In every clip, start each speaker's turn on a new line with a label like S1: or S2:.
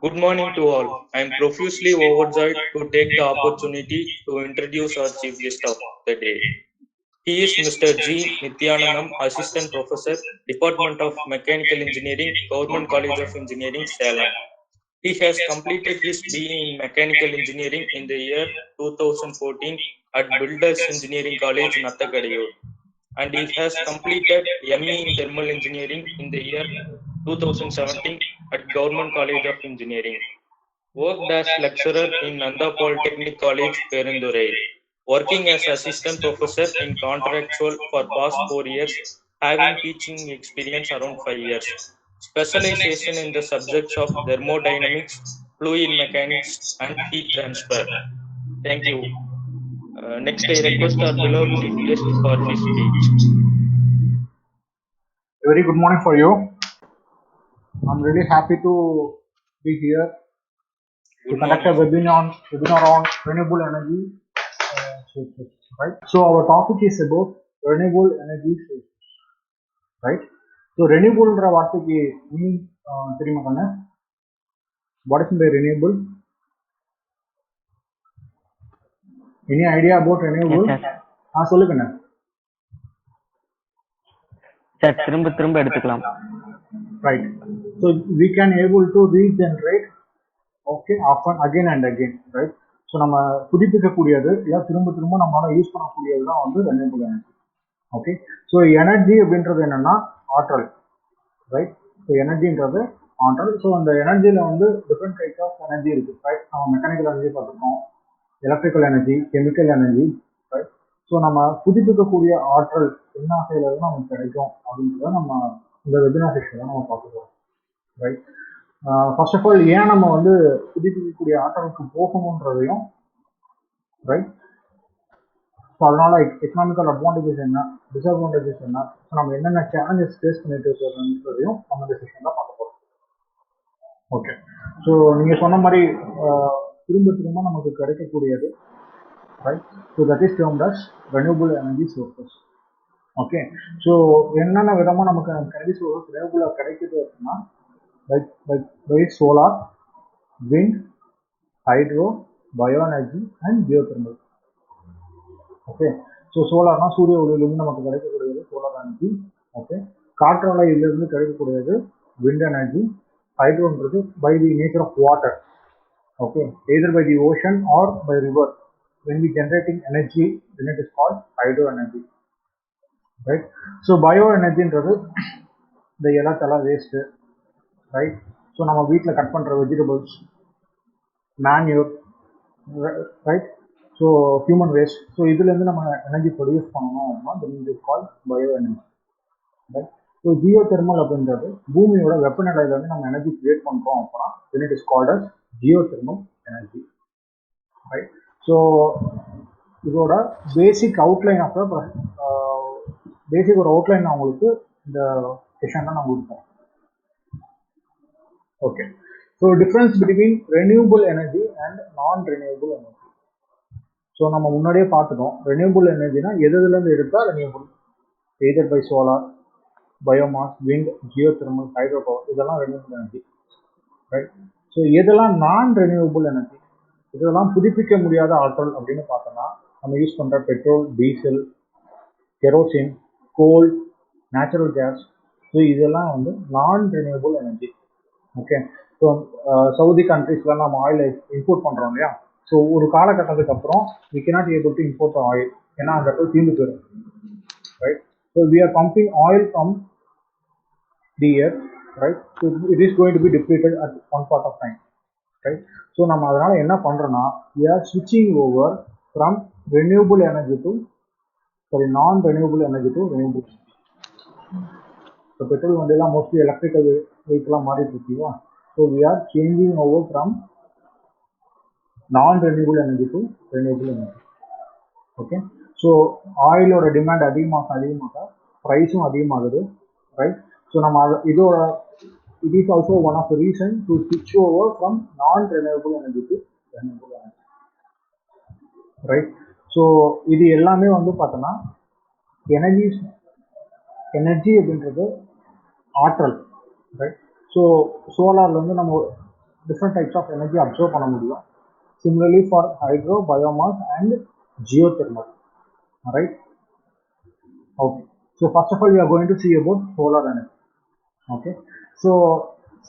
S1: Good morning to all. I am profusely overjoyed to take the opportunity to introduce our chief guest of the day. He is Mr. G. Nithyanandam, Assistant Professor, Department of Mechanical Engineering, Government College of Engineering, Salem. He has completed his BE in Mechanical Engineering in the year 2014 at Builders Engineering College, Nattakadayur, and he has completed ME in Thermal Engineering in the year 2017 at Government College of Engineering. Worked as lecturer in Nanda Polytechnic College, Perundurai. Working as assistant professor in contractual for past 4 years, having teaching experience around 5 years. Specialization in the subjects of thermodynamics, fluid mechanics, and heat transfer. Thank you. Next, I request our beloved chief guest for his speech.
S2: A very good morning for you. I'm really happy to be here to conduct a webinar on renewable energy sources, right? So our topic is about renewable energy sources, right? So renewable வார்த்தைக்கு meaning தெரியுமா கண்ணா? What is by renewable? Any idea about renewable? சொல்லுங்க.
S3: Sir திரும்ப எடுத்துக்கலாம்.
S2: Right. So we can able to regenerate okay often again and again, right? So நம்ம புதுப்பிக்கக்கூடியது இல்லை திரும்ப நம்மளால use பண்ணக்கூடியது தான் வந்து renewable energy. Okay, so energy அப்படின்றது என்னன்னா ஆற்றல், ரைட்? ஸோ எனர்ஜின்றது ஆற்றல். ஸோ அந்த எனர்ஜியில் வந்து டிஃப்ரெண்ட் டைப்ஸ் ஆஃப் எனர்ஜி இருக்கு, ரைட்? நம்ம மெக்கானிக்கல் எனர்ஜி பார்த்துருக்கோம், electrical energy, chemical energy, right? So நம்ம புதுப்பிக்கக்கூடிய ஆற்றல் என்ன வகையில் நமக்கு கிடைக்கும் அப்படின்றத நம்ம இந்த வெபினார் செக்ஷனில் நம்ம பார்த்துக்கிறோம், ரைட்? ஃபர்ஸ்ட் ஆஃப் ஆல் ஏன் நம்ம வந்து புதுப்பிக்கக்கூடிய ஆற்றலுக்கு போகணுன்றதையும், ரைட்? ஸோ அதனால எக்கனாமிக்கல் அட்வான்டேஜஸ் என்ன, டிஸ்அட்வான்டேஜஸ் என்ன, ஸோ நம்ம என்னென்ன சேலஞ்சஸ் ஃபேஸ் பண்ணிட்டு இருக்கிறதையும் நம்ம இந்த செக்ஷனில் பார்க்க போகிறோம். ஓகே, ஸோ நீங்கள் சொன்ன மாதிரி திரும்ப நமக்கு கிடைக்கக்கூடியது, right? So that is termed as renewable energy sources. Okay, so என்னென்ன விதமாக நமக்கு எனர்ஜி சோர்சஸ் ரெனியூபிளாக கிடைக்குது அப்படின்னா by solar, wind, hydro, bioenergy and geothermal. Okay, so சோலார்னா சூரிய ஒளியிலிருந்து நமக்கு கிடைக்கக்கூடியது சோலார் எனர்ஜி. ஓகே, காற்றாலையிலிருந்து கிடைக்கக்கூடியது விண்ட் எனர்ஜி. ஹைட்ரோன்றது by the nature of water, okay, either by the ocean or by river. when we generating energy then it is called hydro energy, right? so bioenergyன்றது இந்த இலை தலை வேஸ்ட், ரைட்? ஸோ நம்ம வீட்டில் cut பண்ணுற vegetables, manure, right? So human waste, so இதுலேருந்து நம்ம energy produce பண்ணணும் அப்படின்னா then it is called bio energy, right? So geothermal அப்படின்றது பூமியோட வெப்பநிலையிலேருந்து நம்ம எனர்ஜி கிரியேட் பண்ணுறோம் அப்படின்னா then it is called as geothermal energy, right? So இதோட பேசிக் அவுட்லைன் ஆஃப் பேசிக் ஒரு அவுட்லைன் நான் உங்களுக்கு இந்த செஷனில் நான் கொடுப்பேன். Okay, so difference between renewable energy and non-renewable energy. So நம்ம முன்னாடியே பார்த்துட்டோம், renewable energyனா எதுலேருந்து எடுத்தா renewable, either by solar, biomass, wind, geothermal, hydropower, இதெல்லாம் renewable energy, right? So எதெல்லாம் non-renewable energy, இதெல்லாம் புதுப்பிக்க முடியாத ஆற்றல் அப்படின்னு பார்த்தோம்னா நம்ம யூஸ் பண்ணுற petrol, diesel, kerosene, coal, natural gas, so இதெல்லாம் வந்து non-renewable energy. Okay, so Saudi கண்ட்ரீஸ்லாம் நம்ம ஆயில் இம்போர்ட் பண்ணுறோம் இல்லையா? ஸோ ஒரு காலகட்டத்துக்கு அப்புறம் we cannot able to import oil, ஏன்னா அந்த இடத்துல தீர்ந்து போயிடும், right? So we are pumping oil from the earth, right? So it is going to be depleted at one part of time, right? So நம்ம அதனால் என்ன பண்ணுறோன்னா வி ஆர் ஸ்விட்சிங் over from renewable energy to non renewable energy to renewable. இப்போ petrol வண்டியெல்லாம் mostly electrical வெஹிக்கிளாக மாறிட்டு இருக்கீங்களா? So we are changing over from non renewable energy to renewable energy. Okay, so ஆயிலோட டிமாண்ட் அதிகமாக ப்ரைஸும் அதிகமாகுது, ரைட்? ஸோ நம்ம இதோட it is also one of the reason to ஸ்விட்ச் over from non renewable energy to renewable energy, right? So இது எல்லாமே வந்து பார்த்தோன்னா எனர்ஜி அப்படின்றது ஆற்றல், ரைட்? ஸோ சோலார்லேருந்து நம்ம different types of energy absorb பண்ண முடியும். Similarly for hydro, biomass and geothermal. Alright. Okay. So first of all, we are going to see about solar energy. Okay. So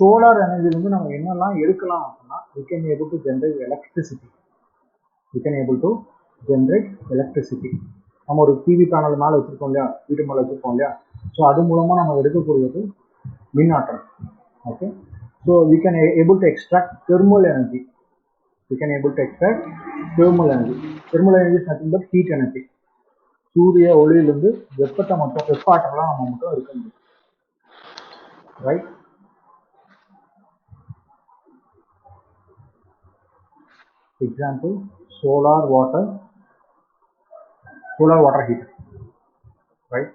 S2: solar energy வந்து நம்ம என்னெல்லாம் எடுக்கலாம் அப்படின்னா, we can able to generate electricity. We can able to generate electricity. நம்ம ஒரு TV panel மேலே வச்சிருக்கோம் இல்லையா, வீட்டு மேலே வச்சிருக்கோம் இல்லையா, ஸோ அது மூலமாக நம்ம எடுக்கக்கூடியது மின் ஆற்றல். Okay, so we can able to extract thermal energy. We can able to extract thermal energy. Thermal energy is nothing but heat energy. சூரிய ஒளியிலிருந்து வெப்பத்தை மட்டும், வெப்ப ஆற்றலாம் நம்ம மட்டும் இருக்க முடியும். Right. Example solar water heater, right?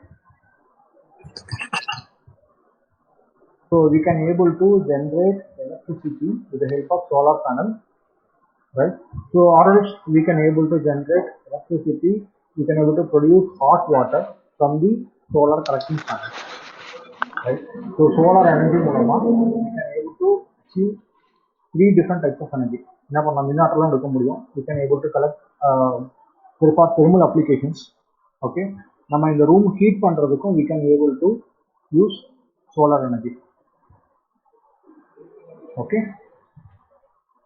S2: So we can able to generate electricity with the help of solar panel, right? So or else we can able to generate electricity, we can able to produce hot water from the solar collecting panel, right? So solar energy மூலமா we can able to achieve 3 different types of energy. என்ன பண்ணலாம், மின்னாற்றலாம் எடுக்க முடியும். We can able to collect for thermal applications. Okay, நம்ம இந்த room heat பண்றதுக்கும் we can able to use solar energy. Okay,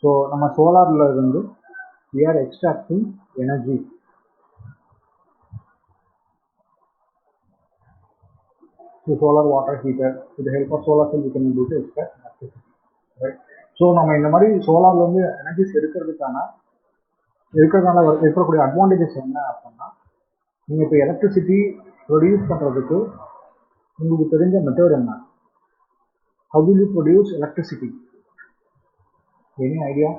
S2: so நம்ம சோலார்ல இருந்து we are extracting energy. So solar water heater, with the help of solar cell we can able to extract electricity, right? So நம்ம இந்த மாதிரி சோலார்ல இருந்து energies இருக்கிறதுக்கான இருக்கக்கூடிய advantages என்ன அப்படின்னா, நீங்கள் இப்போ எலக்ட்ரிசிட்டி ப்ரொடியூஸ் பண்ணுறதுக்கு உங்களுக்கு தெரிஞ்ச மெத்தட் என்ன? How will you produce electricity? Any idea?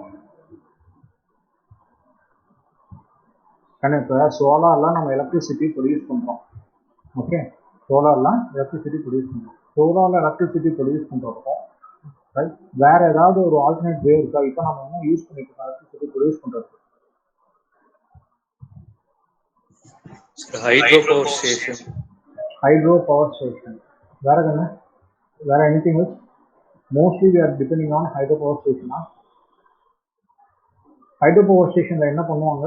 S2: ஆனால் இப்போ சோலார்லாம் நம்ம எலக்ட்ரிசிட்டி ப்ரொடியூஸ் பண்ணுறோம். ஓகே, சோலார்லாம் எலக்ட்ரிசிட்டி ப்ரொடியூஸ் பண்ணுறோம். சோலாரில் எலக்ட்ரிசிட்டி ப்ரொடியூஸ் பண்ணுறப்போ ரைட், வேறு ஏதாவது ஒரு ஆல்டர்னேட் வே இருக்கா? இப்போ நம்ம என்ன யூஸ் பண்ணிட்டு இருக்கோம் எலக்ட்ரிசிட்டி ப்ரொடியூஸ் பண்ணுறதுக்கு?
S1: Hydro power station.
S2: Hydro power station. Where again? Where anything else? Mostly we are depending on hydro power station. Hydro power station la enna பண்ணுவாங்க?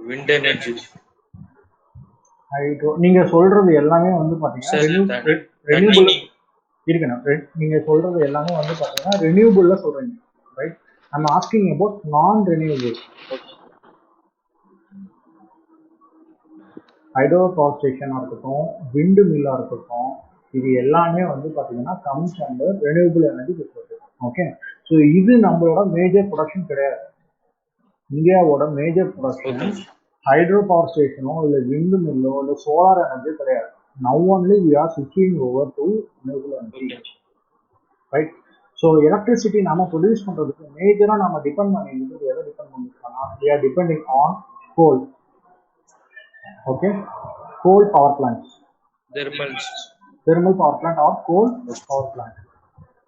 S2: Wind energy. Hydro நீங்க சொல்றது எல்லாமே வந்து பாத்தீங்கன்னா renewable இருக்கணும். நீங்க சொல்றது எல்லாமே வந்து பாத்தீங்கன்னா renewable-ல சொல்றீங்க, right? I'm asking about non renewable. Hydro power ஸ்டேஷனாக இருக்கட்டும், விண்டு மில்லாக இருக்கட்டும், இது எல்லாமே வந்து பார்த்தீங்கன்னா comes under renewable energy resources. Okay, so இது நம்மளோட மேஜர் ப்ரொடக்ஷன் கிடையாது. இந்தியாவோட மேஜர் ப்ரொடக்ஷன் ஹைட்ரோ பவர் ஸ்டேஷனோ இல்லை விண்டு மில்லோ இல்லை சோலார் எனர்ஜி கிடையாது. நவ் ஒன்லி வி ஆர் ஸ்விட்சிங் over to renewable energy, right? So electricity நம்ம ப்ரொடியூஸ் பண்ணுறதுக்கு மேஜராக நம்ம டிபெண்ட் பண்ணிட்டு எதை டிபெண்ட் பண்ணிருக்கோம்னா, we are depending on coal. Okay, coal power plants, thermal power plant or coal power plant,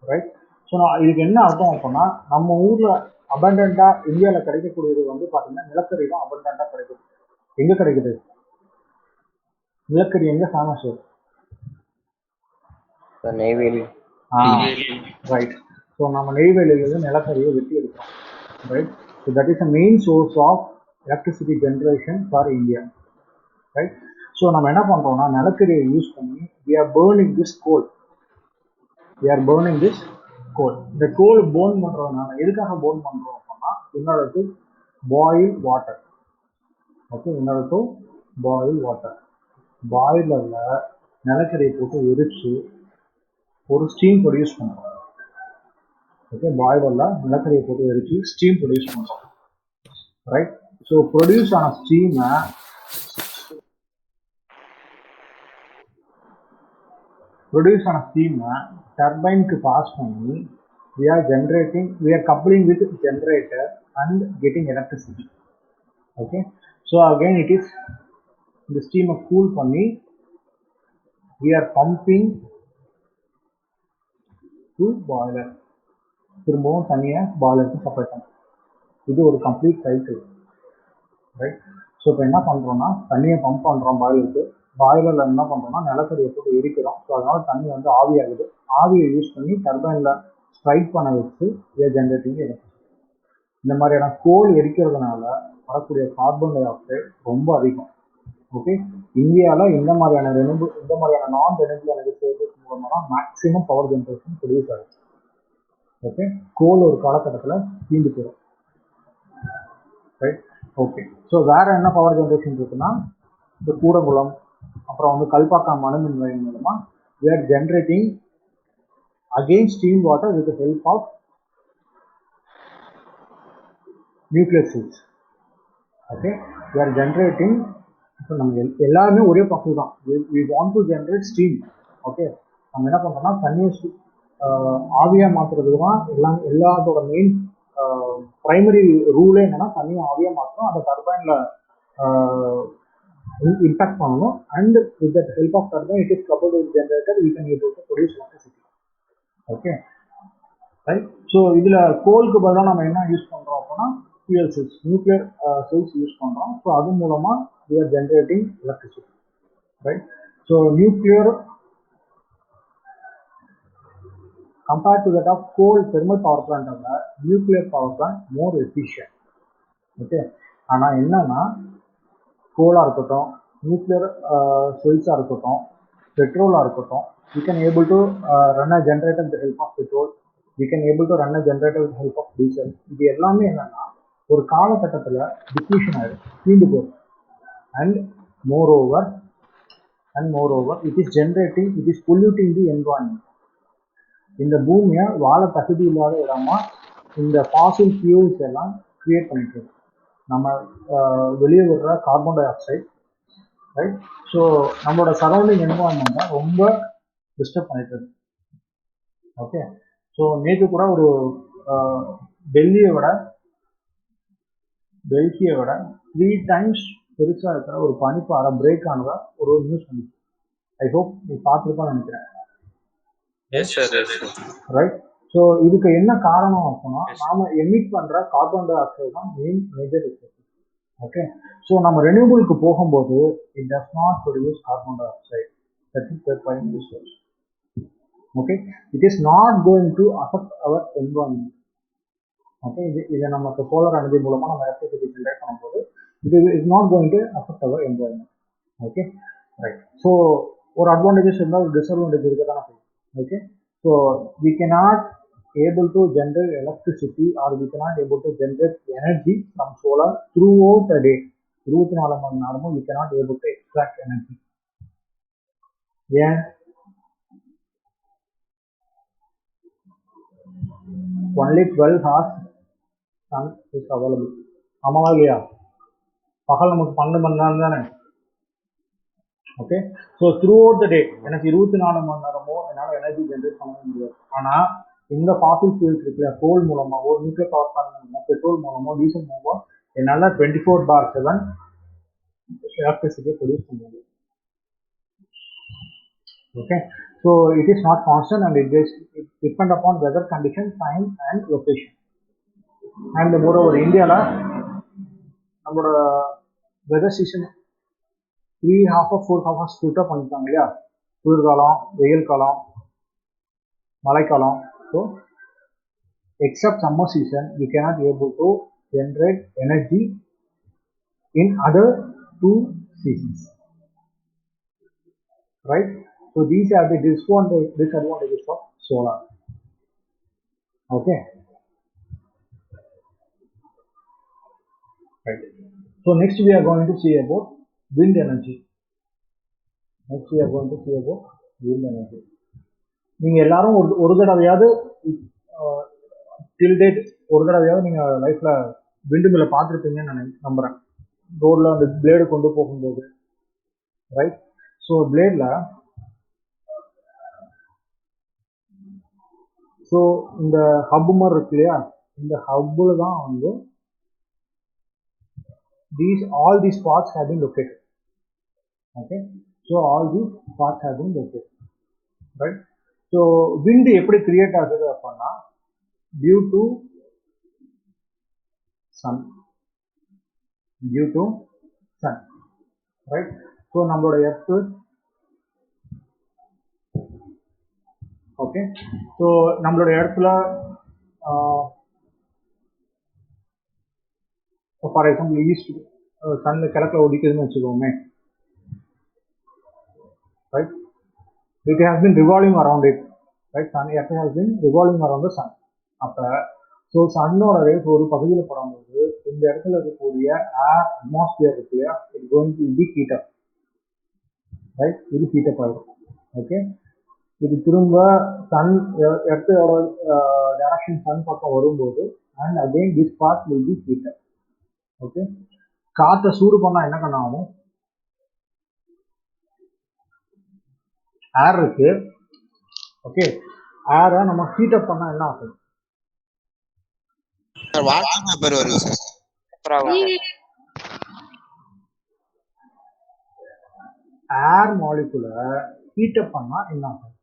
S2: right? So நான் இதுக்கு என்ன அர்த்தம் அப்படின்னா, நம்ம ஊர்ல அபண்டண்டா இந்தியாவில் கிடைக்கக்கூடியது வந்து பாத்தீங்கன்னா நிலக்கரி தான் அபண்டண்டா கிடைக்குது. எங்க கிடைக்குது நிலக்கரி? எங்க ஃபேமஸ்?
S3: நெய்வேலி.
S2: ரைட். ஸோ நம்ம நெய்வேலியிலிருந்து நிலக்கரியை வெட்டி எடுக்கிறோம், right? So that is a main source of electricity generation for India, right? So நம்ம என்ன பண்றோம்னா நிலக்கரியை யூஸ் பண்ணி we are burning this coal. இந்த கோல் burn பண்றதுனால எதுக்காக burn பண்றோம் அப்படின்னா, in order to boil water. Okay, in order to boil water. பாய்லர்ல நிலக்கரியை போட்டு எரிச்சு ஒரு ஸ்டீம் ப்ரொடியூஸ் பண்றோம். ஓகே, பாய்லர்ல நிலக்கரியை போட்டு எரிச்சு ஸ்டீம் ப்ரொடியூஸ் பண்றோம், ரைட்? ஸோ ப்ரொடியூஸ் ஆன ஸ்டீமை டர்பைனுக்கு பாஸ் பண்ணி we are coupling with generator and getting electricity. Okay, so again it is the steam cool பண்ணி we are pumping to boiler, திரும்பவும் தனியா பாய்லருக்கு சப்ளை பண்ணும். இது ஒரு கம்ப்ளீட் சைக்கிள், ரைட்? ஸோ இப்போ என்ன பண்ணுறோம்னா தண்ணியை பம்ப் பண்ணுறோம் பாய்லருக்கு. பாய்லரில் என்ன பண்ணுறோம்னா நிலக்கரியை போட்டு எரிக்கிறோம். ஸோ அதனால தண்ணி வந்து ஆவியாகுது. ஆவியை யூஸ் பண்ணி டர்பைனில் ஸ்ட்ரைக் பண்ண வச்சு ஜென்ரேட்டிங் எலக்ட்ரிசிட்டி. இந்த மாதிரியான கோல் எரிக்கிறதுனால வரக்கூடிய கார்பன் டை ஆக்சைடு ரொம்ப அதிகம். ஓகே, இந்தியாவில் இந்த மாதிரியான நான் ரெனியூபிள் எனர்ஜி சோர்சஸ் மூலமாக தான் மேக்ஸிமம் பவர் ஜென்ரேஷன் ப்ரொடியூஸ் ஆகுது. ஓகே, கோல் ஒரு காலகட்டத்தில் தீண்டு போயிடும். Right, okay. ஸோ வேற என்ன பவர் ஜென்ரேஷன் இருக்குன்னா, இந்த கூடங்குளம், அப்புறம் வந்து கல்பாக்கம் அணுமின் நிலையம் மூலமா we are generating again steam water with the help of nuclear cells. Okay, we are generating. இப்போ நம்ம எல்லாருமே ஒரே ப்ராசஸ் தான். we want to generate steam. Okay, நம்ம என்ன பண்ணுறோம்னா தண்ணியை ஆவியாக மாற்றுறதுக்கு தான் எல்லாத்தோட மெயின் ப்ரைமரி ரூலே என்னன்னா தண்ணியை ஆவியாக மாற்றணும், அந்த டர்பைனில் impact பண்ணணும். And with the help of turbine, it is coupled with generator, we can able to produce electricity. Okay, right. So இதுல கோலுக்கு பதிலாக நம்ம என்ன யூஸ் பண்றோம் அப்படின்னா fuel cells, nuclear cells use பண்றோம். ஸோ அது மூலமா we are generating electricity, right. So nuclear compared to that of coal thermal power plant, nuclear power plant more efficient. Okay, ஆனா என்னன்னா கோலாக இருக்கட்டும், நியூக்ளியர் செல்ஸாக இருக்கட்டும், பெட்ரோலாக இருக்கட்டும், we can able to run a generator with the help of petrol, we can able to run a generator with the help of diesel. இது எல்லாமே என்னன்னா ஒரு காலகட்டத்தில் டிப்ளீஷன் ஆகிடும், தீண்டு போகும். And more over it is polluting the environment. இந்த பூமியை வாழ தகுதி இல்லாத இடமா இந்த ஃபாசில் ஃபியூல்ஸ் எல்லாம் கிரியேட் பண்ணிட்டு இருக்கு. நம்ம வெளியே விடுற carbon di oxide, right. So நம்மளோட சரௌண்டிங் என்வாரன்மெண்ட்டை ரொம்ப டிஸ்டர்ப் பண்ணிட்டு இருக்கு. ஓகே, ஸோ நேற்று கூட ஒரு டெல்லியை விட 3 times பெருசாக இருக்கிற ஒரு பனிப்பாறை பிரேக் ஆனதா ஒரு நியூஸ் வந்துச்சு. ஐ ஹோப் நீ பார்த்துருப்பான்னு நினைக்கிறேன். ரைட். ஸோ இதுக்கு என்ன காரணம் அப்படின்னா நாம எமிட் பண்ற கார்பன் டை ஆக்சைடு தான் main major resource. Okay, so நம்ம ரெனியூபிளுக்கு போகும்போது it does not produce carbon dioxide, that is the primary resource. Okay, it is not going to affect our environment. Okay, இதை நம்ம solar energy மூலமா நம்ம electricity generate பண்ணும்போது இது is not going to affect our environment. Okay, right. So ஒரு advantages இருந்தால் ஒரு disadvantage இருக்க தானே செய்யும். Okay, so we cannot able to generate electricity or we cannot able to generate energy from solar throughout the day. 24 மணி நேரமும் we cannot able to extract energy. ஏன்? only 12 hours sun is available. ஆமாவா இல்லையா? பகல் நமக்கு 12 மணி நேரம் தானே. Okay, so throughout the day எனக்கு 24 மணி நேரமோ என்னால் எனர்ஜி ஜென்ரேட் பண்ண முடியாது. ஆனால் இந்த ஃபாசில் ஃபியூல்ஸ் இருக்குல்ல, கோல் மூலமாகவோ, நியூக்ளியர் பவர் பிளான்ட் மூலமோ, பெட்ரோல் மூலமோ, டீசல் மூலமோ என்னால் 24/7 எலக்ட்ரிசிட்டியை ப்ரொடியூஸ் பண்ண முடியும். Okay, so it is not constant and it depend upon weather condition, time and location. And moreover இந்தியாவில் நம்மளோட weather season 3 half of 4 half ஸ்பிளிட்டாக பண்ணிட்டாங்க இல்லையா? குளிர்காலம், வெயில் காலம், மழைக்காலம். So except summer season we cannot able to generate energy in other 2 seasons, right? So these are the disadvantages of solar. Okay, right. So next we are going to see about wind energy. நீங்க எல்லாரும் ஒரு தடவையாவது till date ஒரு தடவையாவது நீங்க லைஃப்ல விண்டு மில்லை பார்த்துருப்பீங்கன்னு நான் நம்புறேன். ரோட்ல அந்த பிளேடு கொண்டு போகும்போது, ரைட். ஸோ பிளேட்ல ஸோ இந்த ஹப் மாதிரி இருக்கு இல்லையா, இந்த ஹப்புல தான் வந்து all these parts have been located. Okay, so all these parts have been located, right? So wind எப்படி கிரியேட் ஆகுது அப்படின்னா due to sun, right? So நம்மளோட எர்த் ஓகே. ஸோ நம்மளோட இடத்துல ஃபார் எக்ஸாம்பிள் ஈஸ்ட் சன்ல கிழக்கில் ஒடிக்குதுன்னு வச்சுக்கோமே, right? It has been revolving around it, right? Sun Earth has been revolving around the sun. அப்போ so சன்னோட race ஒரு பகுதியில் படும்போது இந்த இடத்துல இருக்கக்கூடிய ஏர் அட்மாஸ்பியர் இருக்கு இல்லையா, it going to be heat up, right? இது ஹீட் அப் ஆகிடும். ஓகே. இது திரும்ப சன் எர்த்தோட டைரக்ஷன் சன் பக்கம் வரும்போது and again this part will be heat up. Okay. காற்றை சூடு பண்ணால் என்ன பண்ண ஆகும்? ஏர் இருக்கு. ஓகே. ஏரை நம்ம ஹீட் அப் பண்ணால் என்ன ஆகும்? ஏர் மாலிகுலை ஹீட் அப் பண்ணா என்ன ஆகும்?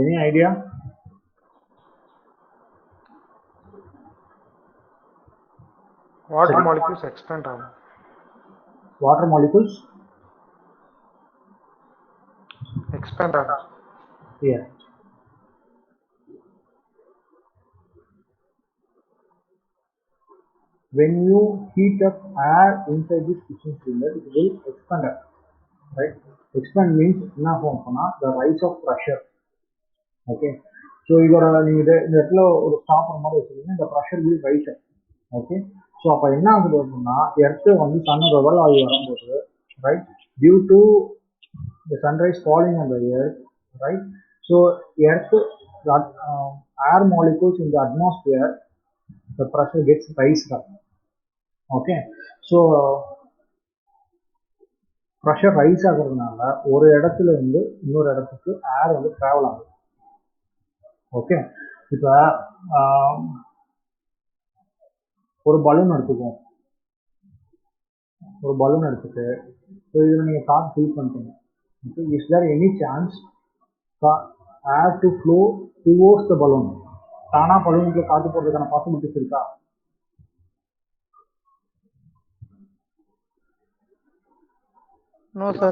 S2: Any idea?
S4: Water molecules expand on.
S2: Water molecules
S4: expand on.
S2: Yeah. When you heat up air inside this piston cylinder, it will expand up, right? Expand means என்ன ஆகும்னா the rise of pressure. Okay. So இதோட நீங்க இந்த இடத்துல ஒரு stopper மாதிரி வச்சிருக்கீங்க, இந்த pressure will rise up. Okay. So அப்போ என்ன ஆகுது அப்படின்னா எர்த்து வந்து சன் ரெவல் ஆகி வரும்போது, right, due to the sunrise falling on the earth, right? So earth air molecules in the atmosphere, the pressure gets raised up. Okay. So pressure rise ஆகுறதுனால ஒரு இடத்துல இருந்து இன்னொரு இடத்துக்கு ஏர் வந்து ட்ராவல் ஆகுது. ஓகே. இப்போ ஒரு பலூன் எடுத்துக்குவோம். ஒரு பலூன் எடுத்துட்டு ஸோ இதில் நீங்கள் காற்று ஃபில் பண்ணிட்டீங்க. Okay. Is there any chance air to flow towards the balloon? தானா பலூனுக்குள்ள காற்று போடுறதுக்கான பாசிபிலிட்டிஸ் இருக்கா?
S4: No sir.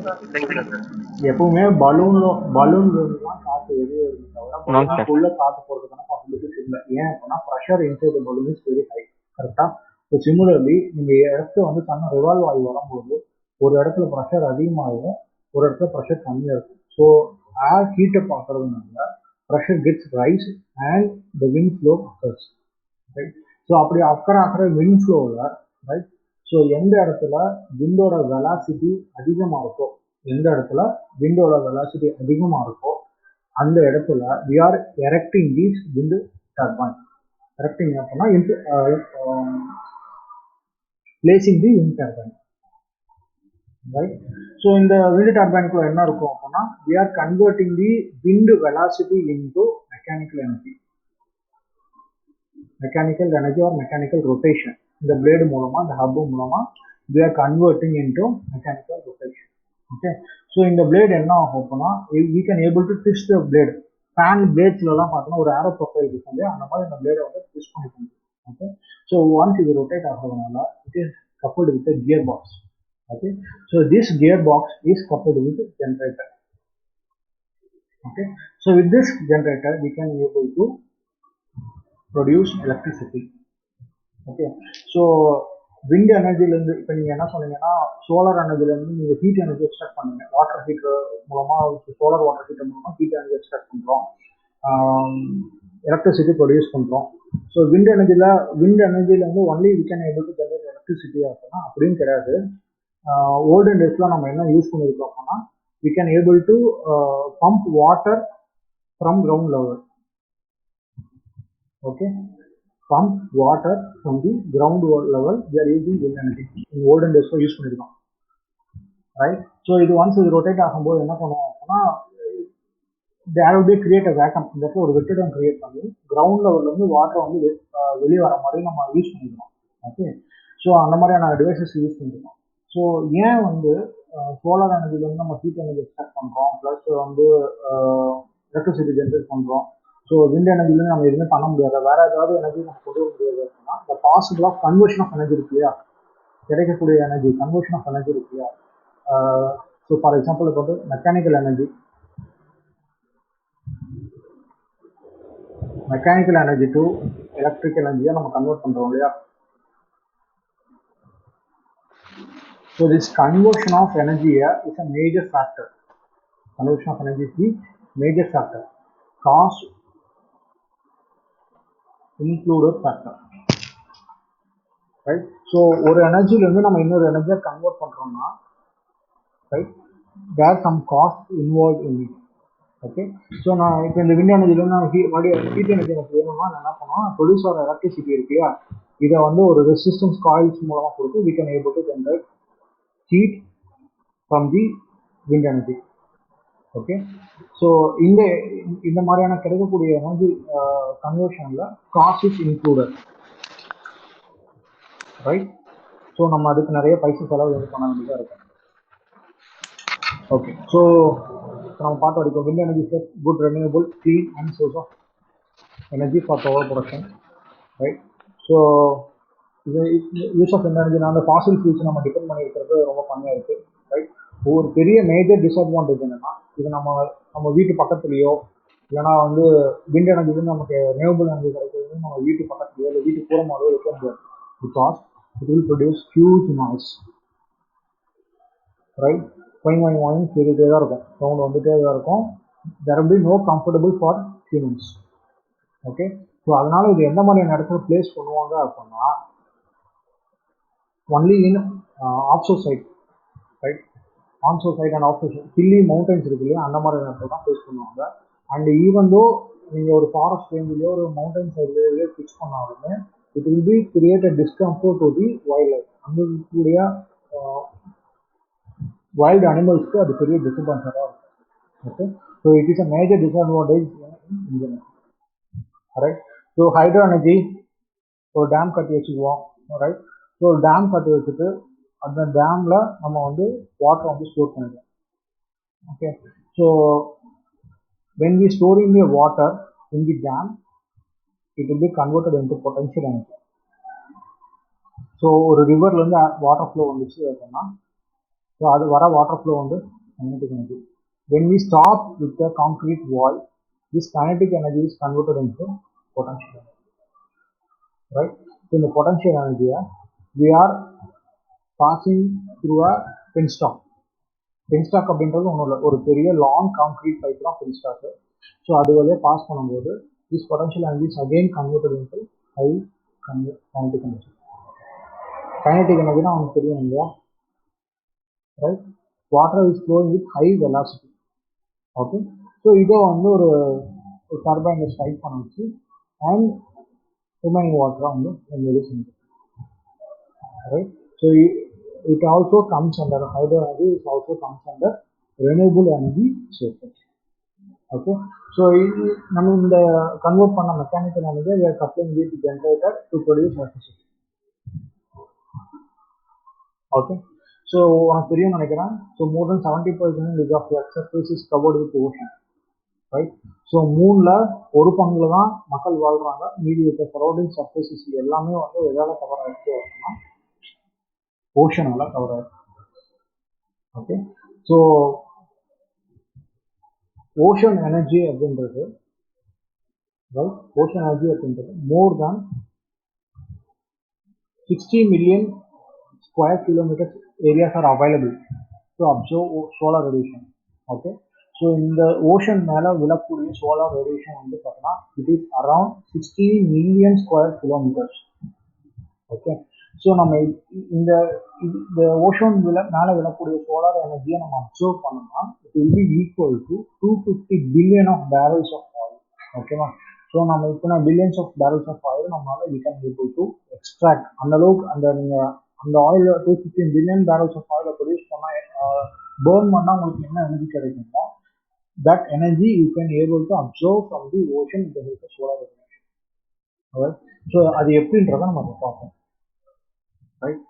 S2: எப்பவுமே பலூன் தான் காற்று வெளியே வருது தவிர பலூனுக்குள்ள காற்று போடுறதுக்கான பாசிபிலிட்டிஸ் இல்லை. ஏன் அப்படின்னா pressure inside the balloon is very high. கரெக்டா? ஸோ சிமிலர்லி நீங்கள் இடத்த வந்து தன்னை ரிவால்வ் ஆகி வரும்போது ஒரு இடத்துல ப்ரெஷர் அதிகமாகும், ஒரு இடத்துல ப்ரெஷர் கம்மியாக இருக்கும். ஸோ ஏர் ஹீட்டை பார்க்கறதுனால pressure gets rice and the wind flow occurs, right? So அப்படி அக்கறை விண்ட் ஃப்ளோவில், ரைட்? ஸோ எந்த இடத்துல விண்டோட வெலாசிட்டி அதிகமாக இருக்கோ, எந்த இடத்துல விண்டோட வெலாசிட்டி அதிகமாக இருக்கோ அந்த இடத்துல we are erecting these wind turbine. Erecting அப்படின்னா placing the wind turbine, right? So இந்த wind turbine குள்ள என்ன இருக்கும் அப்படின்னா we are converting the wind velocity into mechanical energy or mechanical rotation. இந்த blade மூலமா, இந்த hub மூலமா we are converting into mechanical rotation. Okay. So இந்த blade என்ன ஆகும் அப்படின்னா we can able to twist the blade. Fan பிளேட்ஸ்லாம் பார்த்தோம்னா ஒரு ஏரோ ப்ரொஃபைல் இருக்கும் இல்லையா, அந்த மாதிரி இந்த பிளேடை வந்து ட்விஸ்ட் பண்ணிக்கணும். ஓகே. ஸோ ஒன்ஸ் இது ரொட்டேட் ஆகிறதுனால it is coupled with gear box. Okay. So this gear box is coupled with generator. Okay. So with this generator we can able to produce electricity. Okay. So wind எனர்ஜிலேருந்து இப்போ நீங்கள் என்ன சொன்னீங்கன்னா solar எனர்ஜிலேருந்து நீங்கள் heat energy extract பண்ணுங்க. Water heater மூலமாக, solar water heater மூலமாக ஹீட் எனர்ஜி எக்ஸ்ட்ராக்ட் பண்ணுறோம், எலக்ட்ரிசிட்டி ப்ரொடியூஸ் பண்ணுறோம். ஸோ விண்ட் எனர்ஜிலேருந்து only we can able to generate electricity அப்படின்னா அப்படின்னு கிடையாது. ஓல்டன் டேஸில் நம்ம என்ன யூஸ் பண்ணியிருக்கோம் அப்படின்னா we can able to pump water from ground level. Okay. pump water from the ground level, we are using wind energy. In olden days use பண்ணிருக்கோம், right? So இது ஒன்ஸ் இது ரொட்டேட் ஆகும்போது என்ன பண்ணுவோம் அப்படின்னா there will be create a vacuum. இந்த இடத்துல ஒரு வெற்றிடம் கிரியேட் பண்ணி கிரவுண்ட் லெவல்லேருந்து வாட்டர் வந்து வெளியே வர மாதிரி நம்ம யூஸ் பண்ணிக்கிறோம். ஓகே. ஸோ அந்த மாதிரியான டிவைசஸ் யூஸ் பண்ணிருக்கோம். ஸோ ஏன் வந்து சோலார் எனர்ஜிலேருந்து நம்ம ஹீட் எனர்ஜி எக்ஸ்ட்ராக்ட் பண்ணுறோம், ப்ளஸ் வந்து எலக்ட்ரிசிட்டி ஜென்ரேட் பண்ணுறோம். ஸோ விண்ட் எனர்ஜிலேருந்து நம்ம எதுவுமே பண்ண முடியாது, வேற ஏதாவது எனர்ஜி நம்ம கொண்டு வர முடியாது அப்படின்னா இந்த possible of conversion of energy இருக்கு இல்லையா, கிடைக்கக்கூடிய எனர்ஜி கன்வர்ஷன் ஆஃப் எனர்ஜி இருக்கு இல்லையா, ஸோ ஃபார் எக்ஸாம்பிள் இப்போ வந்து மெக்கானிக்கல் எனர்ஜி டு எலக்ட்ரிக்கல் எனர்ஜியை நம்ம கன்வெர்ட் பண்ணுறோம் இல்லையா. So this conversion of energy is a major factor. Conversion of energy is the major factor. Cost included factor, right? So ஒரு எனர்ஜில இருந்து நம்ம இன்னொரு எனர்ஜியை கன்வெர்ட் பண்றோம்னா, right, there some cost involved in it. Okay, so நான் இப்போ இந்த wind எனர்ஜில நான் ஹீட் எனர்ஜி எனக்கு வேணும்னா நான் என்ன பண்ணுவோம், ப்ரொடியூஸ் ஆகிற எலக்ட்ரிசிட்டி இருக்கு இல்லையா, இதை வந்து ஒரு ரெசிஸ்டன்ஸ் காயில்ஸ் மூலமா கொடுத்து we can able to generate heat from the wind energy. Okay, so இந்த மாதிரியான கிடைக்கக்கூடிய எனர்ஜி கன்வர்ஷனில் cost is included, right. So நம்ம அதுக்கு நிறைய பைசா செலவு பண்ண வேண்டியதாக இருக்கும். ஓகே, ஸோ நம்ம பார்த்து வரைக்கும் wind energy is good renewable clean and source of energy for power production, right. So இது யூஸ் ஆஃப் விண்ட் எனர்ஜி அந்த ஃபாசில் ஃபியூல்ஸ் நம்ம டிபெண்ட் பண்ணியிருக்கிறது ரொம்ப கம்மியாக இருக்குது, ரைட். ஒரு பெரிய மேஜர் டிஸ்அட்வான்டேஜ் என்னன்னா, இது நம்ம வீட்டு பக்கத்துலையோ இல்லைனா வந்து விண்ட் எனர்ஜி வந்து நமக்கு ரெனியூவபிள் எனர்ஜி கிடைக்கிறது நம்ம வீட்டு பக்கத்துலையோ இல்லை வீட்டு பூரமாகவோ வைக்க முடியாது. Because it will produce huge noise, right. வாங்கி கேட்டுகிட்டே தான் இருக்கும், சவுண்ட் வந்துகிட்டே தான் இருக்கும். There will be no comfortable for humans. Okay, so அதனால இது எந்த மாதிரியான இடத்துல பிளேஸ் பண்ணுவாங்க அப்படின்னா, only in offshore side, right. Onshore side and offshore side hilly mountains இருக்கு இல்லையா, அந்த மாதிரி இடத்துல தான் ஃபேஸ் பண்ணுவாங்க. அண்ட் ஈவன் தோ நீங்கள் ஒரு ஃபாரஸ்ட் ரேஞ்சிலேயோ ஒரு மவுண்டன் சைட்லேயோ ஃபிக்ஸ் பண்ணாலுமே it will be create a discomfort to the wild life. அங்கே இருக்கக்கூடிய வைல்டு அனிமல்ஸ்க்கு அது பெரிய டிஸ்அட்வான்டேஜாக இருக்கும். Okay, so it is a major disadvantage in right. So hydro energy ஒரு டேம் கட்டி வச்சுக்குவோம், ரைட். ஸோ டேம் கட்டி வச்சுட்டு அந்த டேமில் நம்ம வந்து வாட்டரை வந்து ஸ்டோர் பண்ணிடுவோம். Okay, so when we store in the water in the dam, it will be converted into potential energy. So ஒரு ரிவர்லேருந்து வாட்டர் ஃப்ளோ வந்துச்சு அப்படின்னா, ஸோ அது வர வாட்டர் ஃப்ளோ வந்து kinetic energy. When we stop with the concrete wall, this kinetic energy is converted into potential energy, right. So in the potential energy we are passing through a penstock. Penstock அப்படின்றது ஒன்றும் இல்லை, ஒரு பெரிய long concrete pipe தான் பென்ஸ்டாக்கு. So அது வழியாக pass பண்ணும்போது this potential energy is again converted into high kinetic energy. Kinetic எனர்ஜினா அவனுக்கு தெரியும் இல்லையா, right. Water is flowing with high velocity. Okay, so இதை வந்து ஒரு டர்பைனில் ஸ்ட்ரைக் பண்ண வச்சு அண்ட் ரிமைனிங் வாட்டராக வந்து வெளியே செஞ்சு, right. So it also comes under hydro energy, it also comes under renewable energy sources. Okay, so நம்ம இந்த கன்வெர்ட் பண்ண mechanical energy we are coupling with generator to produce electricity. Okay, so உனக்கு தெரியும் நினைக்கிறேன். So more than 70% of the earth surface is covered with ocean, right. So மூணுல ஒரு பங்குல தான் மக்கள் வாழ்றாங்க, மீதி இருக்க சரௌண்டிங் சர்ஃபேசஸ் எல்லாமே வந்து எதால கவர் ஆகிட்டு அப்படின்னா ஓஷனால கவர் ஆகும். ஓகே, ஸோ ஓஷன் எனர்ஜி அப்படின்றது, ரைட், ஓஷன் எனர்ஜி அப்படின்றது மோர் தேன் 60 million square kilometers areas are available to absorb solar radiation. Okay, so இந்த ஓஷன் மேலே விழக்கூடிய சோலார் ரேடியேஷன் வந்து பார்த்தோன்னா it is around 60 million square kilometers. Okay, so நம்ம இந்த ஓஷன் மேலே விழக்கூடிய சோலார் எனர்ஜியை நம்ம அப்சர்வ் பண்ணோம்னா it will be equal to 250 billion of barrels of oil. ஓகேவா, ஸோ நம்ம இப்போ billions of barrels of oil நம்மளால we can able to extract அந்த அளவுக்கு அந்த ஆயில் 250 billion barrels ஆஃப் ஆயிலை ப்ரொடியூஸ் பண்ணால் பேர்ன் பண்ணால் உங்களுக்கு என்ன எனர்ஜி கிடைக்குமோ that energy you can able to absorb from the ocean with the help of solar radiation. Alright, so அது எப்படின்றத நம்ம பார்ப்போம், ரைட்.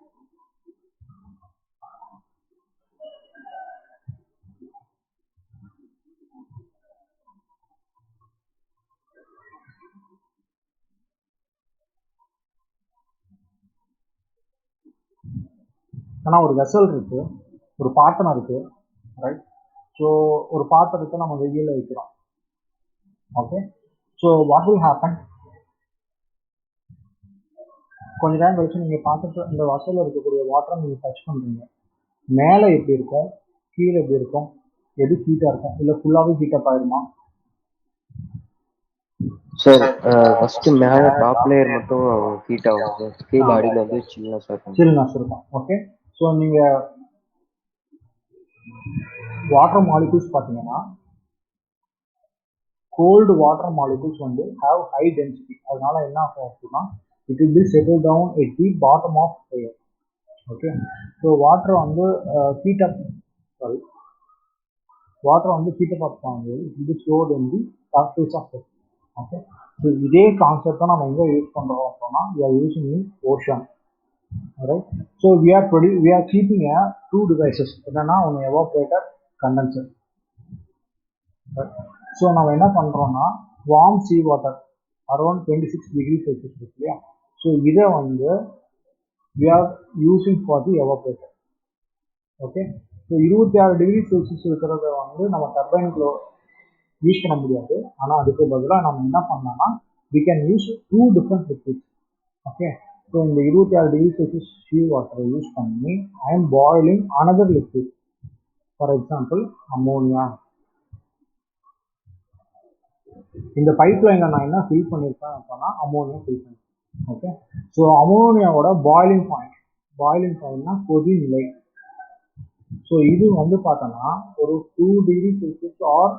S2: ஆனால் ஒரு வெசல் இருக்கு, ஒரு பாத்திரம் இருக்கு, ரைட்? ஸோ ஒரு பாத்திரத்தை நம்ம வெயிலில் வைக்கிறோம். Okay, so what will happen? கொஞ்ச நேரம் கழிச்சு நீங்கள் பாத்திரத்தை இந்த வாசலில் இருக்கக்கூடிய வாட்டரை நீங்கள் டச் பண்ணுறீங்க. மேலே எப்படி இருக்கும், கீழே எப்படி இருக்கும், எது ஹீட்டாக இருக்கும், இல்லை ஃபுல்லாகவே ஹீட்டப் ஆயிருமா?
S5: சார் ஃபர்ஸ்ட் மேல டாப் லேயர் மட்டும் ஹீட் ஆகும் சார், கீழே அடியில் வந்து சில்னஸ் இருக்கும்.
S2: சில்னஸ் இருக்கும். ஓகே, ஸோ நீங்கள் வாட்டர் மாலிகூல்ஸ் பார்த்தீங்கன்னா கோல்டு வாட்டர் மாலிகூல்ஸ் வந்து ஹாவ் ஹை டென்சிட்டி. அதனால என்ன ஆகும் அப்படின்னா it will be settle down at the bottom of layer. Okay, so water வந்து ஹீட்டப் ஆகும்போது it will be stored in the surface of earth. Okay, so இதே concept தான் நம்ம எங்கே யூஸ் பண்ணுறோம் அப்படின்னா we are using in ocean. Right, so we are keeping two devices. என்னன்னா ஒன்று எவாப்ரேட்டர், கண்டென்சர். ஸோ நம்ம என்ன பண்ணுறோம்னா warm sea water around 26 degree Celsius இருக்கு இல்லையா, ஸோ இதை வந்து we are using for the evaporator. Okay, so 26 degree Celsius இருக்கிறத வந்து நம்ம டர்பைனுக்குள்ள யூஸ் பண்ண முடியாது. ஆனால் அதுக்கு பதிலாக நம்ம என்ன பண்ணலாம்னா we can use two different liquids. Okay, so இந்த 26 டிகிரி செல்சியஸ் சீ வாட்டரை யூஸ் பண்ணி I am boiling another liquid, for example ammonia. இந்த பைப் லைனில் நான் என்ன ஃபில் பண்ணியிருப்பேன் அப்படின்னா அமோனியா ஃபில் பண்ணியிருக்கேன். ஓகே, ஸோ அமோனியாவோட பாயிலிங் பாயிண்ட்னா கொதிநிலை. ஸோ இது வந்து பார்த்தோன்னா ஒரு 2 டிகிரி செல்சியஸ் ஆர்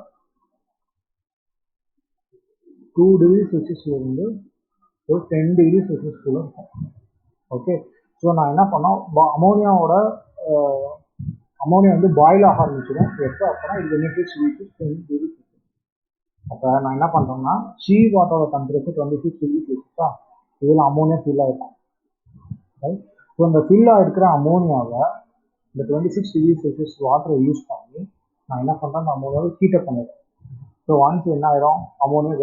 S2: 2 டிகிரி செல்சியஸ்ல இருந்து ஒரு 10 டிகிரி செல்சியஸ்குள்ள இருக்கும். ஓகே, ஸோ நான் என்ன பண்ணோம், அமோனியா வந்து பாயில் ஆக ஆரம்பிச்சிடும். எப்போ அப்படின்னா இது பெனிஃபிட்ஸ் வீட்டு 10 டிகிரி செல்சியஸ். அப்போ நான் என்ன பண்ணுறேன்னா சீ வாட்டரோட டெம்பரேச்சர் 26 டிகிரி செல்சியஸா, இதில் அமோனியா ஃபில் ஆகிருக்கும். ரைட், ஸோ இந்த ஃபில் ஆகிருக்கிற அமோனியாவை இந்த 26 டிகிரி செல்சியஸ் வாட்டரை யூஸ் பண்ணி நான் என்ன பண்ணுறேன், அந்த அமோனியாவை ஹீட்டப் பண்ணிடுறேன். ஸோ ஒன்ஸ் என்ன ஆயிரும், அமோனியா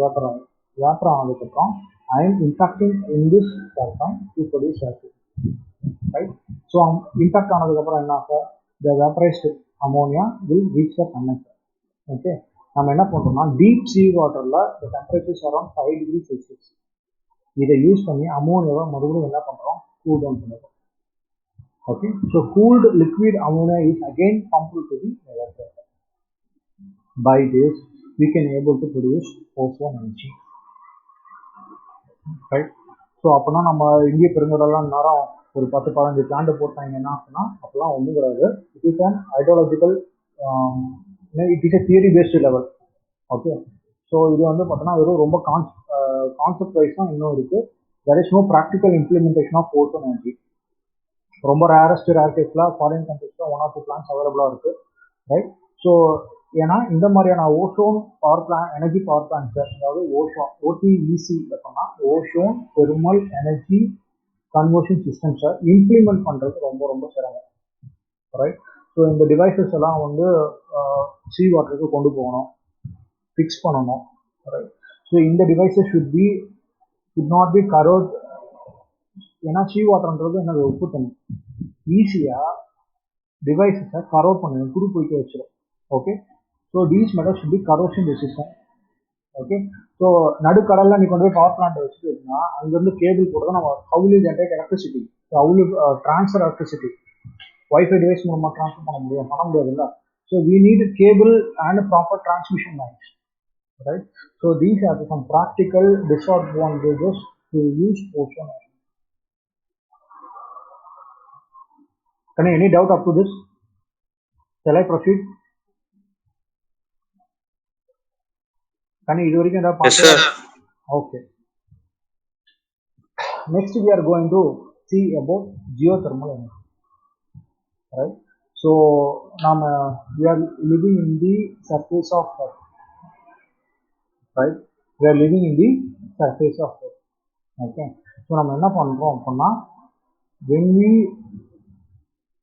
S2: வேப்பர் ஆனதுக்கப்புறம் I am impacting in this turbine to produce electricity. Right, so impact ஆனதுக்கப்புறம் என்ன ஆகும், the vaporized ammonia will reach the condenser. Okay, நம்ம என்ன பண்ணுறோம்னா டீப் சீ வாட்டரில் the temperature is around 5 degree Celsius. இதை யூஸ் பண்ணி அமோனியாவை மறுபடியும் என்ன பண்ணுறோம், கூல் டவுன் பண்ணுறோம். Okay, so cooled liquid ammonia is again pumped to the evaporator. By this we can able to produce ozone energy. Right, so அப்போனா நம்ம இந்திய பெருங்கடலாம் நேரம் ஒரு 10-15 பிளான்ட் போட்டாங்க என்ன அப்படின்னா அப்போலாம் ஒன்றும் கிடையாது. It is an ideological, it is a theory based level. Okay, so இது வந்து பார்த்தோன்னா வெறும் ரொம்ப கான்செப்ட் வைஸ் தான் இன்னும் இருக்குது. There is no practical implementation of ozone energy. ரொம்ப ரேர் கேஸில் ஃபாரின் கண்ட்ரீஸில் 1 or 2 பிளான்ஸ் அவைலபிளாக இருக்குது. ரைட், ஸோ ஏன்னா இந்த மாதிரியான ozone power plan, energy power plans, அதாவது ஓடிஇசி அப்படின்னா ஓசோன் தெர்மல் எனர்ஜி கன்வர்ஷன் சிஸ்டம்ஸை இம்ப்ளிமெண்ட் பண்ணுறது ரொம்ப ரொம்ப சிரமம். ரைட், ஸோ இந்த டிவைசஸ் எல்லாம் வந்து சீ வாட்டருக்கு கொண்டு போகணும், ஃபிக்ஸ் பண்ணணும். ரைட், ஸோ இந்த devices should not be corrode. ஏன்னா சீ வாட்டர்ன்றது என்னது, உப்பு தண்ணி, ஈஸியாக டிவைசஸை கரோட் பண்ணணும், துரு போய்க்க வச்சிடும். Okay, so these metals should be corrosion resistant. Okay, so நடுக்கடலில் நீ கொண்டு போய் பவர் பிளான்ட் வச்சுட்டுனா அங்கேருந்து கேபிள் போட்டு நம்ம how will you generate electricity, how will you transfer electricity, wifi device மூலமாக ட்ரான்ஸ்ஃபர் பண்ண முடியாது இல்லை. So we need cable and proper transmission lines. Right, so these are some practical disadvantages to use ozone. Any doubt up to this? Shall I proceed? Can you do
S1: Yes, sir.
S2: Okay. Next we are going to see about geothermal energy. Right, so now we are living in the surface of Earth. Right, we are living in the surface of Earth. Okay, so நம்ம என்ன பண்றோம் அப்படின்னா when we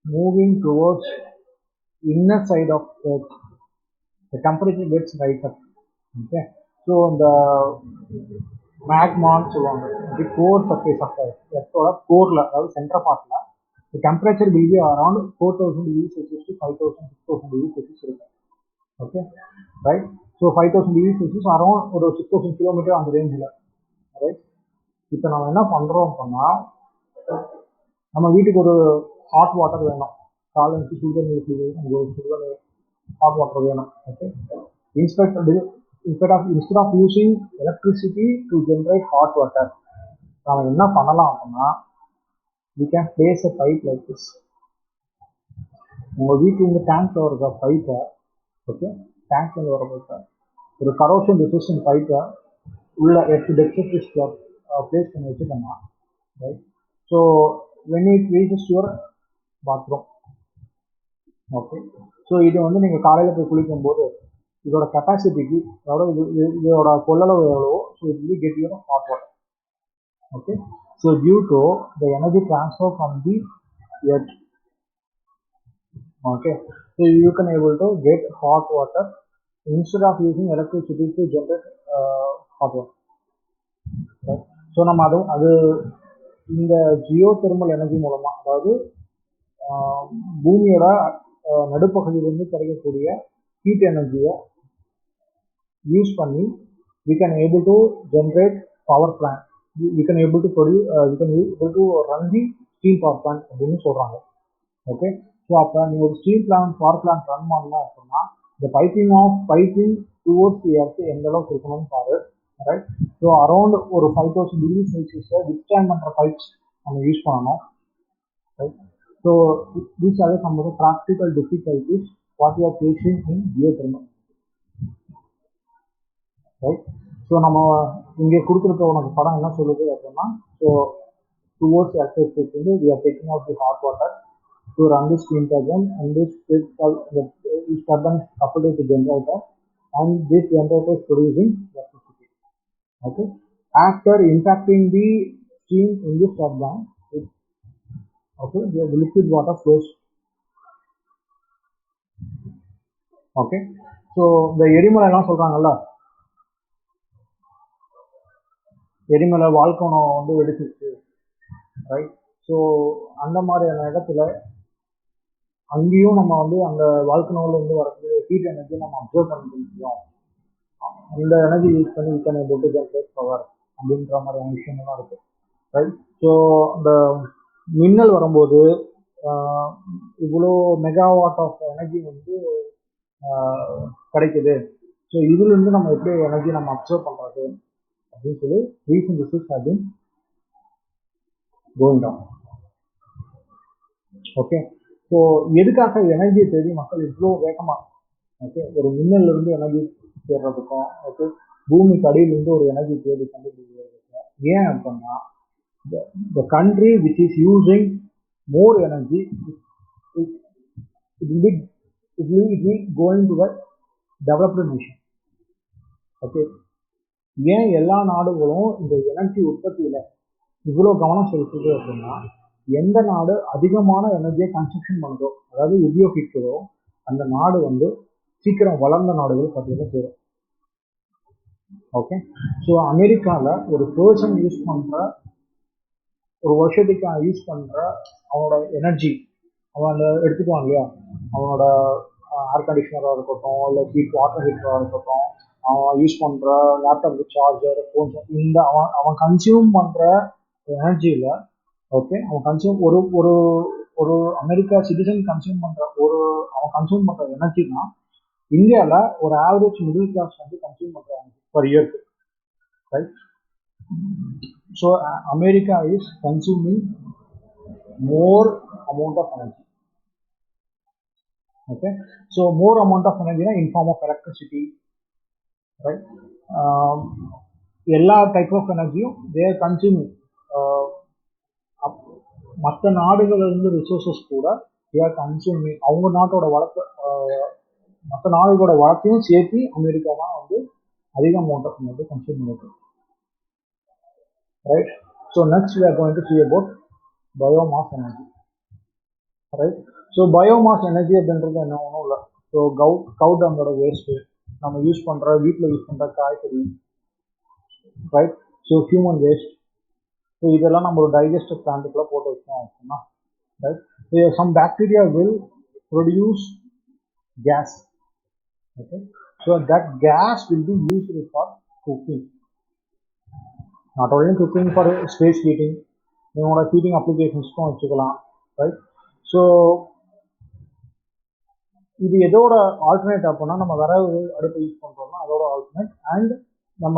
S2: moving towards inner side of Earth, the temperature gets rise up. Okay, so the magma சொல்லுவாங்க, the core surface of Earth, எர்த்தோட கோர்ல, அதாவது centre பார்ட்ல the temperature will be around 4000 degrees Celsius to 5000 6000 degree Celsius இருக்கும். Okay right. So 5000 degree Celsius around ஒரு 6000 kilometre அந்த ரேஞ்சில். Right. இப்போ நம்ம என்ன பண்ணுறோம் அப்படின்னா, நம்ம வீட்டுக்கு ஒரு ஹாட் வாட்டர் வேணும். காலைக்கு சுடுதண்ணி நமக்கு சுடுதண்ணி ஹாட் வாட்டர் வேணும். Okay. Instead of using electricity to generate hot water, நம்ம என்ன பண்ணலாம் அப்படின்னா, we can place a pipe like this. உங்கள் வீட்டில் இந்த டேங்க்ல வர பைப்பை, ஓகே, டேங்க்ல வர பைப்பை ஒரு கரோஷன் ரெசிஸ்டன்ட் பைப்பை உள்ள டெக்ஸ்ட் பிளேஸ் பண்ணி வச்சுக்கோங்க. Right. So when it reaches your bathroom, okay, so இது வந்து நீங்கள் காலையில் போய் குளிக்கும் போது இதோட கெப்பாசிட்டிக்கு, அதாவது இதோட கொள்ளளவு எவ்வளவோ, so it will get your hot water. Okay, so due to the energy transfer from the earth, okay, so you can able to get hot water instead of using electricity to generate hot water. Right. So நம்ம அது இந்த Jio thermal energy மூலமா, அதாவது பூமியோட நடுப்பகுதியிலிருந்து கிடைக்கக்கூடிய heat எனர்ஜியை use பண்ணி we can able to generate power plant, we can able to produce, we can able to run the steam power plant அப்படின்னு சொல்றாங்க. ஓகே. ஸோ அப்போ நீங்கள் ஒரு steam plant power plant run பண்ணலாம் அப்படின்னா இந்த பைப்பிங் டுவோர்ட்ஸ் தி எர்த் எந்த அளவுக்கு இருக்கணும்னு பாரு. ரைட். ஸோ அரௌண்ட் ஒரு 5000 டிகிரி செல்சியஸை வித்ஸ்டாண்ட் பண்ணுற பைப்ஸ் நம்ம யூஸ் பண்ணணும். Right. So these are some of the practical difficulties what you are facing in geothermal. Right. So நம்ம இங்கே கொடுத்துருக்க உனக்கு படம் என்ன சொல்லுது அப்படின்னா, ஸோ டுவோர்ட்ஸ் எர்த் வந்து we are taking out the hot water to run the steam turbine, and this turbine is coupled with the generator, and this generator is producing electricity. Okay. After impacting the steam in this turbine, okay, the liquid water flows. Okay. So the எரிமலை எல்லாம் சொல்றாங்கல்ல, எரிமலை volcano வந்து வெடிச்சிருச்சு. Right. So அந்த மாதிரியான இடத்துல அங்கேயும் நம்ம வந்து அந்த வால்கனோவில் வந்து வரக்கூடிய ஹீட் எனர்ஜி நம்ம அப்சர்வ் பண்ணிக்க முடியும். அந்த எனர்ஜி யூஸ் பண்ணி we can able to generate power அப்படின்ற மாதிரியான விஷயங்கள்லாம் இருக்கு. ரைட். ஸோ அந்த மின்னல் வரும்போது இவ்வளோ மெகாவாட் ஆஃப் எனர்ஜி வந்து கிடைக்குது. ஸோ இதுலேருந்து நம்ம எப்படி எனர்ஜி நம்ம அப்சர்வ் பண்ணுறது அப்படின்னு சொல்லி recent research have been going down. Okay. So எதுக்காக எனர்ஜியை தேடி மக்கள் இவ்வளோ வேகமாக, ஓகே, ஒரு மின்னல்ல இருந்து எனர்ஜி தேடுறதுக்கும், ஓகே, பூமிக்கு அடியிலிருந்து ஒரு எனர்ஜி தேடி கண்டுபிடிக்கிறதுக்கும், ஏன் அப்படின்னா the country which is using more energy it will be going to the developed nation. Okay. ஏன் எல்லா நாடுகளும் இந்த எனர்ஜி உற்பத்தியில் இவ்வளோ கவனம் செலுத்துது அப்படின்னா, எந்த நாடு அதிகமான எனர்ஜியை கன்சம்ஷன் பண்ணுதோ, அதாவது உபயோகிக்கிறதோ, அந்த நாடு வந்து சீக்கிரம் வளர்ந்த நாடுகள் பற்றியெல்லாம் சேரும். ஓகே. ஸோ அமெரிக்காவில் ஒரு பர்சன் யூஸ் பண்ணுற, ஒரு வருஷத்துக்கு யூஸ் பண்ணுற அவனோட எனர்ஜி, அவன் அந்த எடுத்துக்குவான் இல்லையா, அவனோட ஏர் கண்டிஷனராக இருக்கட்டும், இல்லை ஹீட் வாட்டர் ஹீட்டராக இருக்கட்டும், அவன் யூஸ் பண்ணுற லேப்டாப் சார்ஜர், ஃபோன், இந்த அவன் கன்சியூம் பண்ணுற எனர்ஜியில், ஓகே, அவன் கன்சியூம் ஒரு ஒரு ஒரு அமெரிக்கா சிட்டிசன் கன்சியூம் பண்ணுற அவன் கன்சியூம் பண்ணுற எனர்ஜினா இந்தியாவில் ஒரு ஆவரேஜ் மிடில் கிளாஸ் வந்து கன்சியூம் பண்ணுற எனர்ஜி பர் இயர்க்கு. Right. So America is consuming more amount of energy. Okay. So more amount of எனர்ஜினா in form of electricity. Right. எல்லா டைப் ஆஃப் எனர்ஜியும் தேர் கன்சியூமிங். மற்ற நாடுகளிலிருந்து ரிசோர்ஸஸ் கூட தேர் கன்சியூமிங். அவங்க நாட்டோட வளத்தை, மற்ற நாடுகளோட வளத்தையும் சேர்த்து அமெரிக்கா தான் வந்து அதிக அமௌண்ட் ஆஃப் எனர்ஜி கன்சியூம் பண்ணிருக்கு. Right. So next we are going to see about biomass energy. Right. So biomass energy அப்படின்றது என்ன ஒன்றும் இல்லை. ஸோ கவுடங்கோட வேஸ்ட்டு, நம்ம யூஸ் பண்ணுற வீட்டில் யூஸ் பண்ணுற காய்கறி, right. So human waste, so இதெல்லாம் நம்ம ஒரு டைஜஸ்டிவ் பிளான்ட்டுக்குள்ளே போட்டு வச்சோம் அப்படின்னா, right, some bacteria will produce gas. Okay, so that gas will be used for cooking, not only cooking, for space heating, heating applications வச்சுக்கலாம், right? So இது எதோட ஆல்டர்னேட் அப்படின்னா, நம்ம விறகு அடுப்பு யூஸ் பண்றோம்னா அதோட ஆல்டர்னேட், அண்ட் நம்ம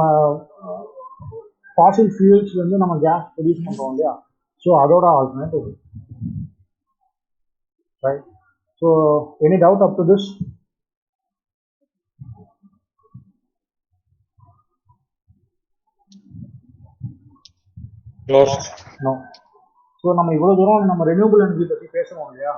S2: ஃபாசில் ஃபியூல்ஸ் வந்து நம்ம கேஸ் ப்ரொடியூஸ் பண்றோம் இல்லையா, ஸோ அதோட ஆல்டர்னேட் இது, right? So any doubt up to this? No. So நம்ம இவ்வளோ தூரம் நம்ம ரெனியூபிள் எனர்ஜி பற்றி பேசுகிறோம் இல்லையா.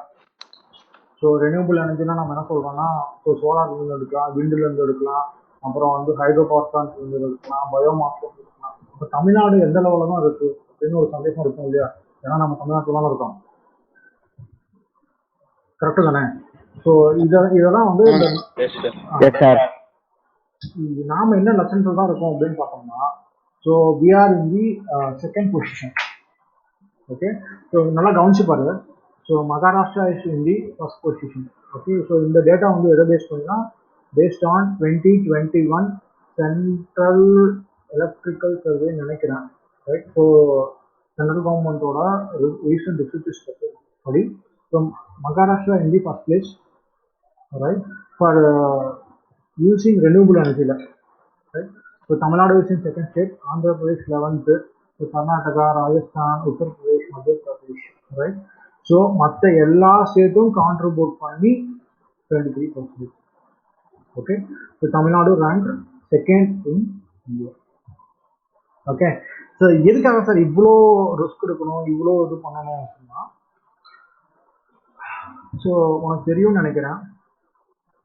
S2: ஸோ ரெனியூபிள் எனர்ஜினா நம்ம என்ன சொல்கிறோம்னா, ஸோ சோலார்லேருந்து எடுக்கலாம், விண்டுலேருந்து எடுக்கலாம், அப்புறம் வந்து ஹைட்ரோ பவர் பிளான்ட்லேருந்து எடுக்கலாம், பயோமாஸ்லேருந்து எடுக்கலாம். இப்போ தமிழ்நாடு எந்த லெவலில் தான் இருக்குது அப்படின்னு ஒரு சந்தேகம் இருக்கும் இல்லையா, ஏன்னா நம்ம தமிழ்நாட்டில் தான் இருக்கோம், கரெக்டு தானே? ஸோ இதெல்லாம் வந்து நாம் என்ன லட்சத்தில் தான் இருக்கோம் அப்படின்னு பார்த்தோம்னா, so we are in the second position. Okay, so நல்லா கவனிச்சு பாருங்க. So Maharashtra is in the first position. Okay, so இந்த டேட்டா வந்து எதை பேஸ் பண்ணினா, based on 2021 central electrical survey நினைக்கிறேன், ரைட்? ஸோ சென்ட்ரல் கவர்மெண்ட்டோட ரீசன்ட் ரிசர்ச் படி, so Maharashtra in the first place, right, for using renewable எனர்ஜியில், right? So Tamil Nadu is in second state, Andhra Pradesh 11th, Karnataka, Rajasthan, Uttar Pradesh, மத்திய Pradesh, right? So மற்ற எல்லா ஸ்டேட்டும் கான்ட்ரிபியூட் பண்ணி 23%. Okay, so Tamil Nadu rank second in India. Okay, so எதுக்காக sir இவ்வளோ risk எடுக்கணும், இவ்வளோ இது பண்ணணும் அப்படின்னா, ஸோ உனக்கு தெரியும்னு நினைக்கிறேன்,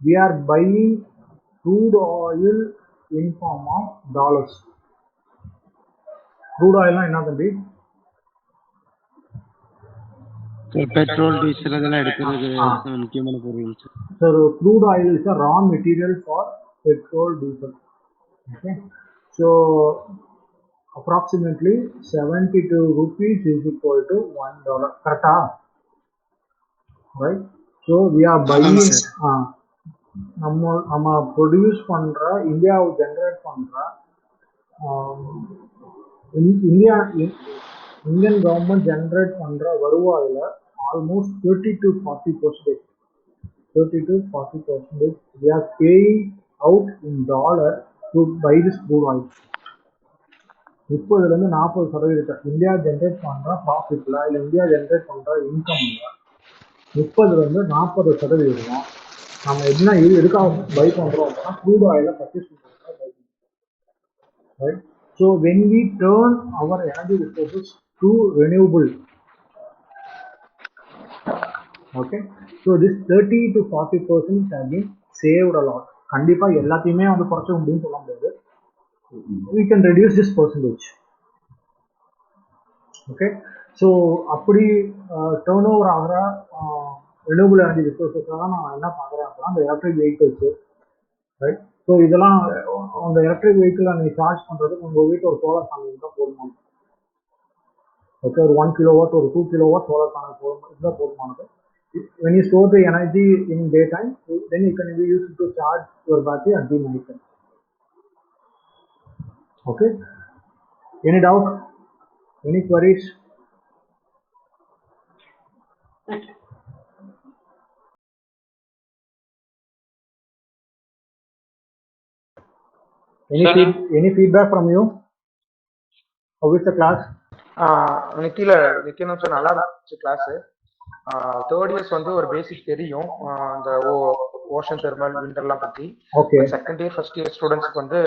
S2: we are buying crude oil in form of dollars. crude oil என்ன தம்பி?
S6: பெட்ரோல், டீசல் அதெல்லாம் எடுக்கிறது முக்கியமான பொருள்
S2: sir. crude oil is a raw material for petrol, diesel. Okay, so approximately 72 rupees is equal to $1, correct? Right? So we are buying நம்ம produce பண்ற, இந்தியாவை generate பண்ற, இந்தியன் கவர்மெண்ட் ஜென்ரேட் பண்ற வருவாயில almost 30 to 40%, 30 to 40% we are paying out in dollar to buy this crude oil. 30% 40% India generate பண்ற ப்ராஃபிட்ல, இல்லை India generate பண்ற இன்கம்ல 30% 40% நம்ம என்ன எதுக்காக பை பண்றோம் அப்படின்னா, க்ரூட் ஆயில பர்ச்சேஸ் பண்றதுக்காக பை பண்றோம், right? So when we turn our energy resources to renewable, okay, so this 30 to 40% has been saved a lot. கண்டிப்பா எல்லாத்தையுமே வந்து குறைச்ச முடியும்னு சொல்ல முடியாது, we can reduce this percentage. Okay, so அப்படி டேர்ன் ஓவர் ஆகிற ரெனியூபிள் எனர்ஜி ரிசோர்ஸஸ் தான் நான் என்ன பார்க்குறேன் அப்படின்னா, அந்த எலக்ட்ரிக் வெஹிக்கிள்ஸு, ரைட்? ஸோ இதெல்லாம் அந்த எலக்ட்ரிக் வெஹிக்கிளை நீங்கள் சார்ஜ் பண்ணுறதுக்கு உங்கள் வீட்டில் ஒரு சோலார் பேனல் தான் போதுமானது. ஓகே, ஒரு 1 kilowatt ஒரு 2 kilowatt சோலார் பேனல் இதுதான் போதுமானது. when you store the energy in daytime, then you can use it to charge your battery at the night time. Okay, any doubt, any queries? Any feedback from you? How is the class?
S4: Nithyan sir நல்லா இருந்துச்சு class. Third years வந்து ஒரு பேசிக் தெரியும், அந்த ocean thermal விண்டர்லாம் பத்தி.
S2: Okay,
S4: second year first year ஸ்டூடெண்ட்ஸ்க்கு வந்து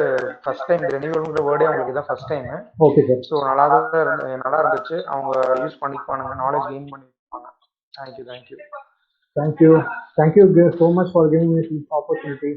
S4: first time ரெனியூவல்ங்கிற வேர்டே அவங்களுக்கு இதான் first time.
S2: Okay sir.
S4: So நல்லா இருந்துச்சு, அவங்க யூஸ் பண்ணிப்பாங்க, நாலேஜ் கெயின் பண்ணிப்பாங்க. Thank you.
S2: Thank you so much for giving me this opportunity.